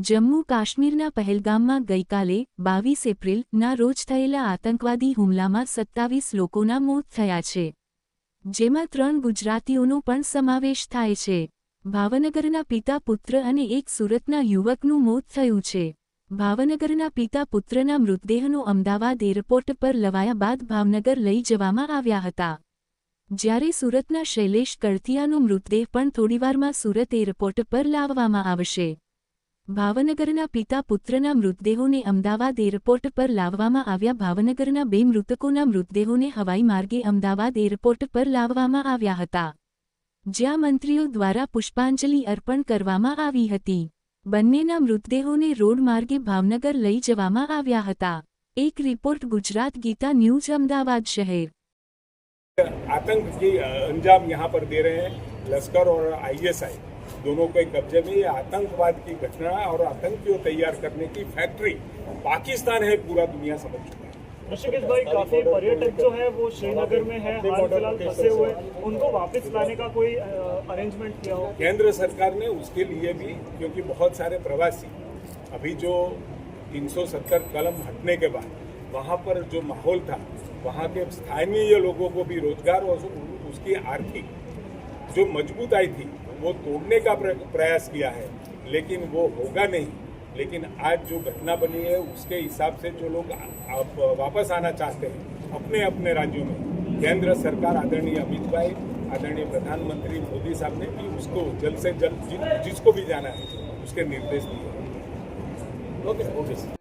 જમ્મુ કાશ્મીરના પહેલગામમાં ગઈકાલે 22 એપ્રિલના રોજ થયેલા આતંકવાદી હુમલામાં 27 લોકોના મોત થયા છે, જેમાં 3 ગુજરાતીઓનો પણ સમાવેશ થાય છે. ભાવનગરના પિતા પુત્ર અને એક સુરતના યુવકનું મોત થયું છે. ભાવનગરના પિતા પુત્રના મૃતદેહનો અમદાવાદ એરપોર્ટ પર લવાયા બાદ ભાવનગર લઈ જવામાં આવ્યા હતા, જ્યારે સુરતના શૈલેષ કળથિયાનો મૃતદેહ પણ થોડીવારમાં સુરત એરપોર્ટ પર લાવવામાં આવશે. ભાવનગરના પિતા પુત્રના મૃતદેહોને અમદાવાદ એરપોર્ટ પર લાવવામાં આવ્યા. ભાવનગરના 2 મૃતકોના મૃતદેહોને હવાઈ માર્ગે અમદાવાદ એરપોર્ટ પર લાવવામાં આવ્યા હતા, જ્યાં મંત્રીઓ દ્વારા પુષ્પાંજલિ અર્પણ કરવામાં આવી હતી. બંનેના મૃતદેહોને રોડ માર્ગે ભાવનગર લઈ જવામાં આવ્યા હતા. એક રિપોર્ટ ગુજરાત ગીતા ન્યૂઝ અમદાવાદ શહેર. आतंक की अंजाम यहाँ पर दे रहे हैं लश्कर और आईएसआई दोनों के कब्जे में. ये आतंकवाद की घटना और आतंकियों तैयार करने की फैक्ट्री पाकिस्तान है, पूरा दुनिया समझ चुका है. ऋषिकेश भाई, काफी पर्यटक जो है वो श्रीनगर में है, हाल फिलहाल फंसे हुए, उनको वापस लाने का कोई अरेंजमेंट किया हो? केंद्र सरकार ने उसके लिए भी, क्योंकि बहुत सारे प्रवासी अभी जो 370 कलम हटने के बाद वहाँ पर जो माहौल था, वहाँ के स्थानीय लोगों को भी रोजगार और उसकी आर्थिक जो मजबूताई थी वो तोड़ने का प्रयास किया है, लेकिन वो होगा नहीं. लेकिन आज जो घटना बनी है उसके हिसाब से जो लोग वापस आना चाहते हैं अपने अपने राज्यों में, केंद्र सरकार आदरणीय अमित भाई, आदरणीय प्रधानमंत्री मोदी साहब ने भी उसको जल्द से जल्द जिसको भी जाना है उसके निर्देश दिए. ओके.